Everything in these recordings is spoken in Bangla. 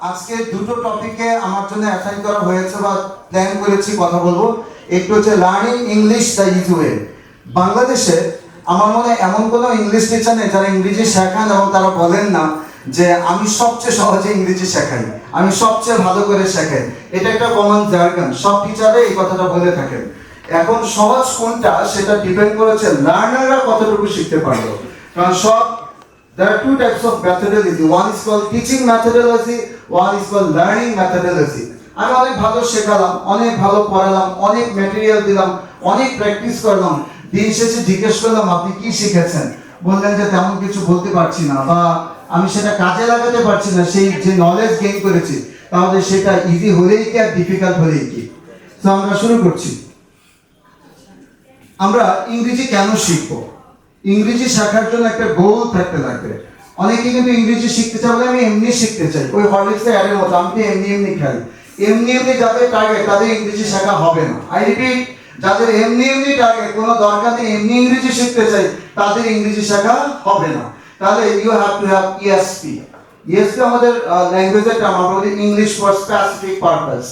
আজকে দুটো টপিকে আমার জন্য অ্যাসাইন করা হয়েছে বা প্ল্যান করেছি কথা বলবো। একটু হচ্ছে learning English the easy way. বাংলাদেশে আমার মনে হয় এমন কোনো ইংলিশ টিচার নেই যারা ইংরেজি শেখান এবং তারা বলেন না যে আমি সবচেয়ে সহজে ইংরেজি শেখাই, আমি সবচেয়ে ভালো করে শেখাই। এটা একটা কমন জার্গন, সব টিচারই এই কথাটা বলে থাকেন। এখন সহজ কোনটা সেটা ডিপেন্ড করেছে লার্নাররা কতটুকু শিখতে পারলো। কারণ সব there are two types of methodology. One is called teaching methodology, one is called learning methodology. আমি অনেক ভালো শেখালাম, অনেক ভালো পড়ালাম, অনেক ম্যাটেরিয়াল দিলাম, অনেক প্র্যাকটিস করলাম, দিন শেষে জিজ্ঞেস করলাম আপনি কি শিখেছেন, বললেন যে তেমন কিছু বলতে পারছি না বা আমি সেটা কাজে লাগাতে পারছি না, সেই যে নলেজ গেইন করেছি তাহলে সেটা ইজি হলেই কি আর ডিফিকাল্ট হলেই কি। তো আমরা শুরু করছি। আমরা ইংরেজি কেন শিখবো? ইংরেজি শেখার জন্য একটা গোল থাকতে লাগবে। অনেকে কিন্তু ইংরেজি শিখতে চাই বলে আমি এমনি শিখতে চাই, ওই হরলিক্সের অ্যাডের মতো আমি তো এমনি এমনি খাই। এমনি এমনি যাদের টার্গেট তাদের ইংরেজি শেখা হবে না। আই রিপিট, যাদের এমনি এমনি টার্গেট, কোনো দরকার নেই এমনি ইংরেজি শিখতে চাই, তাদের ইংরেজি শেখা হবে না। তাহলে you have to have ESP. ESP আমাদের ল্যাঙ্গুয়েজের টার্ম, আমরা বলি ইংলিশ ফর স্পেসিফিক পারপাস।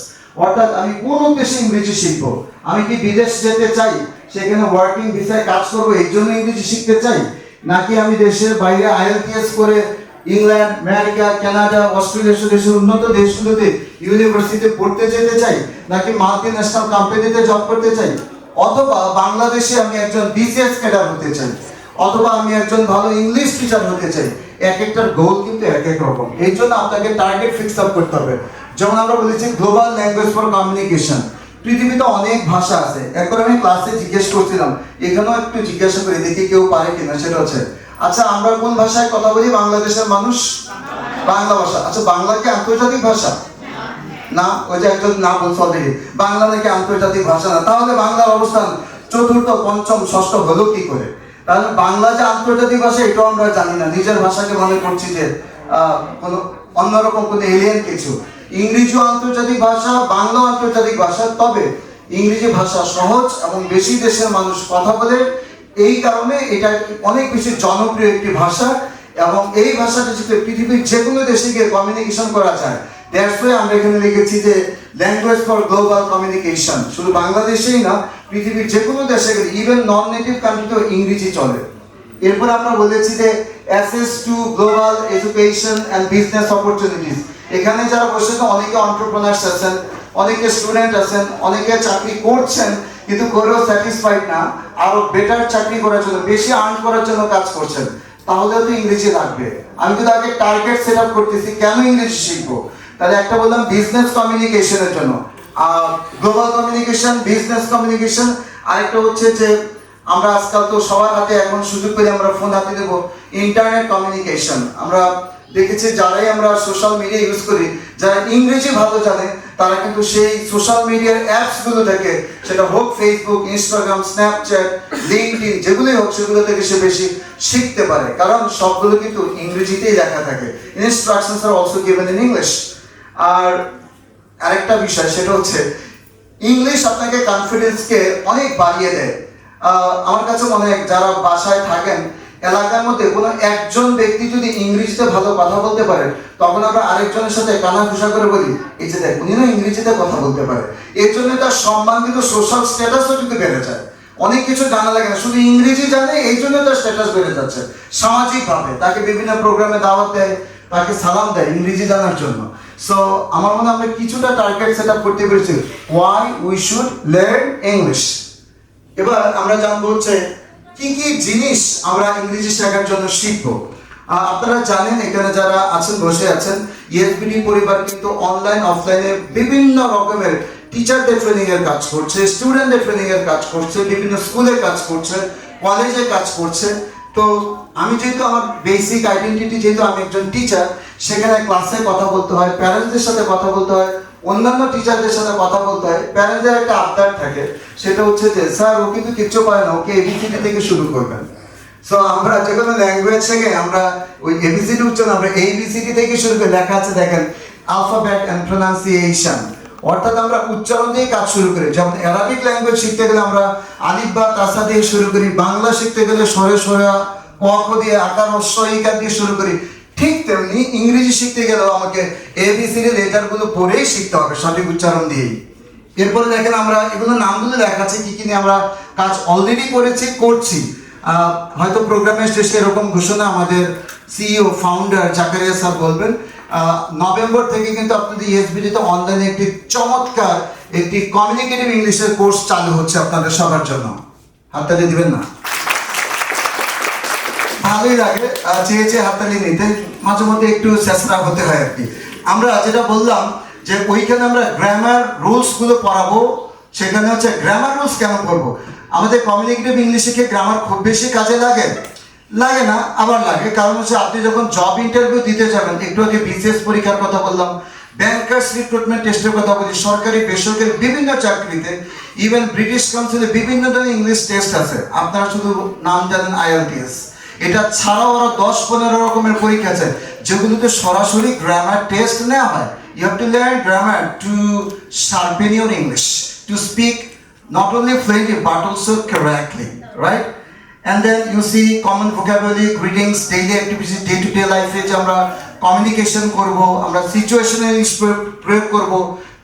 অর্থাৎ আমি কোন উদ্দেশ্যে ইংরেজি শিখবো? আমি কি বিদেশ যেতে চাই, সেখানে ওয়ার্কিং ভিসায় কাজ করবো এই জন্য ইংরেজি শিখতে চাই, নাকি আমি দেশের বাইরে আইএলটিএস করে ইংল্যান্ড, আমেরিকা, কানাডা, অস্ট্রেলিয়া দেশের উন্নত দেশগুলোতে ইউনিভার্সিটিতে পড়তে যেতে চাই, নাকি মাল্টি ন্যাশনাল কোম্পানিতে জব করতে চাই, অথবা বাংলাদেশে আমি একজন বিসিএস ক্যাডার হতে চাই, অথবা আমি একজন ভালো ইংলিশ টিচার হতে চাই। এক একটার গোল কিন্তু এক এক রকম। এই জন্য আপনাকে টার্গেট ফিক্স আপ করতে হবে। যেমন আমরা বলেছি গ্লোবাল ল্যাঙ্গুয়েজ ফর কমিউনিকেশন। পৃথিবীতে অনেক ভাষা আছে। একবার আমি ক্লাসে জিজ্ঞেস করছিলাম, এখানেও একটু জিজ্ঞাসা করি দেখি কেউ পারে কিনা, সেটা হচ্ছে আচ্ছা আমরা কোন ভাষায় কথা বলি বাংলাদেশের মানুষ? বাংলা ভাষা। আচ্ছা বাংলা কি আন্তর্জাতিক ভাষা? না, ওই যে একজন না বলছে অলরেডি বাংলা নাকি আন্তর্জাতিক ভাষা না। তাহলে বাংলার অবস্থান চতুর্থ, পঞ্চম, ষষ্ঠ হলো কি করে? তাহলে বাংলা যে আন্তর্জাতিক ভাষা এটাও আমরা জানি না, নিজের ভাষাকে মনে করছি যে কোনো অন্যরকম কোনো এলিয়েন কিছু। ইংরেজিও আন্তর্জাতিক ভাষা, বাংলাও আন্তর্জাতিক ভাষা, তবে ইংরেজি ভাষা সহজ এবং বেশি দেশের মানুষ কথা বলে, এই কারণে এটা অনেক বেশি জনপ্রিয় একটি ভাষা এবং এই ভাষাটা যদি পৃথিবীর যে কোনো দেশে গিয়ে কমিউনিকেশন করা যায়। দ্যাটস ওয়াই আমরা এখানে লিখেছি যে ল্যাঙ্গুয়েজ ফর গ্লোবাল কমিউনিকেশন। শুধু বাংলাদেশেই না, পৃথিবীর যে কোনো দেশে গেলে ইভেন নন নেটিভ কান্ট্রিতেও ইংরেজি চলে। এরপর আমরা বলেছি যে access to global education and business opportunities. এখানে যারা বসেছেন অনেকে এন্টারপ্রেনার্স আছেন, অনেকে স্টুডেন্ট আছেন, অনেকে চাকরি করছেন কিন্তু করেও স্যাটিসফাইড না, আরো বেটার চাকরি করার জন্য, বেশি আর্ন করার জন্য কাজ করছেন। তাহলেও তো ইংরেজি লাগবে। আমি কিন্তু আগে টার্গেট সেট আপ করতেছি কেন ইংরেজি শিখবো। তাহলে একটা বললাম বিজনেস কমিউনিকেশনের জন্য, গ্লোবাল কমিউনিকেশন, বিজনেস কমিউনিকেশন। আরেকটা হচ্ছে যে আমরা আজকাল তো সবার হাতে এখন সুযোগ পেলে আমরা ফোন হাতে দেবো, ইন্টারনেট কমিউনিকেশন। আমরা দেখেছি যারাই আমরা সোশ্যাল মিডিয়া ইউজ করি, যারা ইংরেজি ভালো জানে তারা কিন্তু সেই সোশ্যাল মিডিয়ার অ্যাপস গুলো থেকে, সেটা হোক ফেসবুক, ইনস্টাগ্রাম, স্ন্যাপচ্যাট, লিঙ্কডইন, যেগুলোই হোক সেগুলো থেকে সে বেশি শিখতে পারে, কারণ সবগুলো কিন্তু ইংরেজিতেই লেখা থাকে। ইনস্ট্রাকশনস আর অলসো গিভেন ইন ইংলিশ। আর আরেকটা বিষয় সেটা হচ্ছে ইংলিশ আপনাকে কনফিডেন্সকে অনেক বাড়িয়ে দেয়। আমার কাছে মনে হয় যারা বাসায় থাকেন, এলাকার মধ্যে কোনো একজন ব্যক্তি যদি ইংরেজিতে ভালো কথা বলতে পারে, তখন আমরা আরেকজনের সাথে কানাঘুষা করে বলি এই যে দেখ উনি না ইংরেজিতে কথা বলতে পারে। এর জন্য তার সম্মান কিন্তু সোশ্যাল স্ট্যাটাসও কিন্তু বেড়ে যায়। অনেক কিছু জানা লাগে না, শুধু ইংরেজি জানে এই জন্য তার স্ট্যাটাস বেড়ে যাচ্ছে। সামাজিকভাবে তাকে বিভিন্ন প্রোগ্রামে দাওয়াত দেয়, তাকে সালাম দেয় ইংরেজি জানার জন্য। সো আমার মনে হয় আমরা কিছুটা টার্গেট সেট আপ করতে পেরেছি, why we should learn English. এবার আমরা জানবো হচ্ছে কি কি জিনিস আমরা ইংরেজি শেখার জন্য শিখবো। আপনারা জানেন এখানে যারা আছেন, বসে আছেন, ইএসবিডি পরিবার কিন্তু অনলাইন অফলাইনে বিভিন্ন রকমের টিচারদের ট্রেনিং এর কাজ করছে, স্টুডেন্টদের ট্রেনিং এর কাজ করছে, বিভিন্ন স্কুলে কাজ করছে, কলেজে কাজ করছে। তো আমি যেহেতু আমার বেসিক আইডেন্টিটি, যেহেতু আমি একজন টিচার, সেখানে ক্লাসে কথা বলতে হয়, প্যারেন্টসদের সাথে কথা বলতে হয়, অন্যান্য টিচারদের সাথে কথা বলতে হয়। প্যারেন্টসদের একটা আবদার থাকে, সেটা হচ্ছে যে স্যার ও কিন্তু কিচ্ছু পারে না, ওকে এবিসিডি থেকে শুরু করবেন। সো আমরা যে কোনো ল্যাঙ্গুয়েজ থেকে আমরা ওই এবিসিডি উচ্চারণ আমরা এইবিসিডি থেকে শুরু করে, লেখা আছে দেখেন আলফাবেট অ্যান্ড প্রোনাউন্সিয়েশন, অর্থাৎ আমরা উচ্চারণ দিয়ে কাজ শুরু করি। যেমন অ্যারাবিক ল্যাঙ্গুয়েজ শিখতে গেলে আমরা আলিফ বা তাসা দিয়ে শুরু করি, বাংলা শিখতে গেলে সরে সরা, ক খ দিয়ে, আকার হ্রস্ব ইকার দিয়ে শুরু করি। ঠিক তেমনি ইংরেজি শিখতে গেলেও আমাকে এবিসিডি লেটারগুলো পড়েই শিখতে হবে সঠিক উচ্চারণ দিয়েই। এরপরে দেখেন আমরা এগুলো নামগুলো দেখাচ্ছি কি কি নিয়ে আমরা কাজ অলরেডি করেছি, করছি। হয়তো প্রোগ্রামের শেষে এরকম ঘোষণা আমাদের সিইও ফাউন্ডার জাকারিয়া স্যার বলবেন। নভেম্বর থেকে কিন্তু আপনাদের ইএসবিডিতে অনলাইনে একটি চমৎকার একটি কমিউনিকেটিভ ইংলিশের কোর্স চালু হচ্ছে আপনাদের সবার জন্য। হাততালি দিবেন না? ভালোই লাগে চেয়ে হাততালি নিতে, মাঝে মধ্যে একটু চেষ্টা হতে হয় আর কি। আমরা যেটা বললাম যে ওইখানে আমরা গ্রামার রুলসগুলো পড়াবো, সেখানে হচ্ছে গ্রামার রুলস কেন পড়বো? আমাদের কমিউনিকেটিভ ইংলিশে কি গ্রামার খুব বেশি কাজে লাগে? লাগে না, আবার লাগে। কারণ হচ্ছে আপনি যখন জব ইন্টারভিউ দিতে যাবেন, একটু আগে বিসিএস পরীক্ষার কথা বললাম, ব্যাংকার্স রিক্রুটমেন্ট টেস্টের কথা বলি, সরকারি বেসরকারি বিভিন্ন চাকরিতে, ইভেন ব্রিটিশ কাউন্সিলে বিভিন্ন ধরনের ইংলিশ টেস্ট আছে। আপনারা শুধু নাম জানেন IELTS, এটা ছাড়াও আরো 10-15 রকমের পরীক্ষা আছে যেগুলোতে সরাসরি গ্রামার টেস্ট নেওয়া হয়। You have to learn grammar to sharpen your English, to speak not only fluently but also correctly, right? And then you see common vocabulary, greetings, daily activities, day-to-day life এ যে আমরা কমিউনিকেশন করব, আমরা সিচুয়েশনাল ইংলিশ প্রয়োগ করব,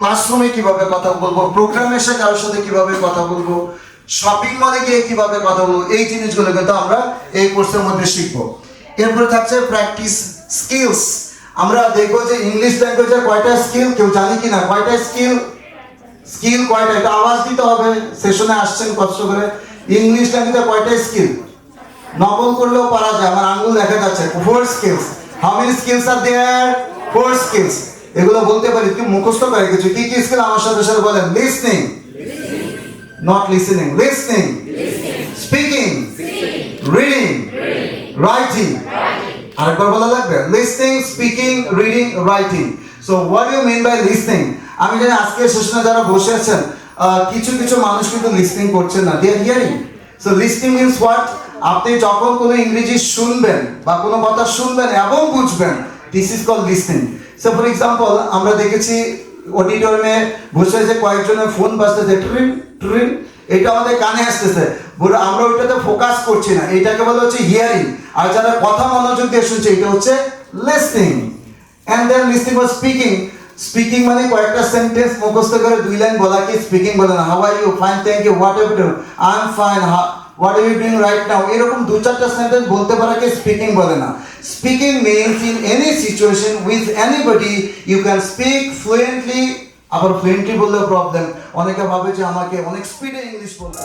ক্লাসরুমে কিভাবে কথা বলবো, প্রোগ্রামে এসে কারোর সাথে কিভাবে কথা বলবো, শপিং মলে গিয়ে কিভাবে কথা বলবো, এই জিনিসগুলো কিন্তু আমরা এই কোর্সের মধ্যে শিখবো। এরপরে থাকছে প্র্যাকটিস স্কিলস। আমরা দেখবো যে ইংলিশ ল্যাঙ্গুয়েজের কয়টা স্কিল, কেউ জানি কিনা কয়টা স্কিল কয়টা? এটা আওয়াজ দিতে হবে, সেশনে আসছেন কষ্ট করে। ইংলিশ ল্যাঙ্গুয়েজের কয়টা স্কিল? নকল করলেও পারা যায়, আমার আঙ্গুল দেখা যাচ্ছে। 4 skills. How many skills are there? 4 skills. এগুলো বলতে পারি, কি মুখস্থ করে কিছু? কি কি স্কিল আমার সাথে সাথে বলেন? Listening, not listening, listening, speaking, reading, writing. আরেকবার বলা লাগবে, listening, speaking, reading, writing. So what do you mean by listening? আমি জানি আজকের সেশনে যারা বসে আছেন কিছু কিছু মানুষ কিন্তু লিসনিং করছেন না, they are hearing. So listening means what? আপনি যখন কোনো ইংরেজি শুনবেন বা কোনো কথা শুনবেন এবং বুঝবেন, this is called listening. So for example, আমরা দেখেছি অডিটোরিয়ামে বসে যে কয়েকজনের ফোন বাজতেছে, ট্রিন ট্রিন, এটা আমাদের কানে আসতেছে, আমরা ওইটাতে ফোকাস করছি না, এটাকে বলা হচ্ছে হিয়ারিং। আর যারা কথা মনোযোগ দিয়ে শুনছে, এটা হচ্ছে লিসনিং। এন্ড দেন লিসনিং বা স্পিকিং। স্পিকিং মানে কয়েকটা সেন্টেন্স মুখস্থ করে 2 লাইন বলাকে স্পিকিং বলে না। How are you? Fine, thank you. What are you? I am fine. What are you doing right now? এরকম 2-4টা সেন্টেন্স বলতে পারাকে স্পিকিং বলে না। Speaking means in any situation with anybody you can speak fluently. আবার ফ্লুয়েন্টলি বললেও প্রবলেম, অনেকে ভাবে যে আমাকে অনেক স্পিডে ইংলিশ বলতে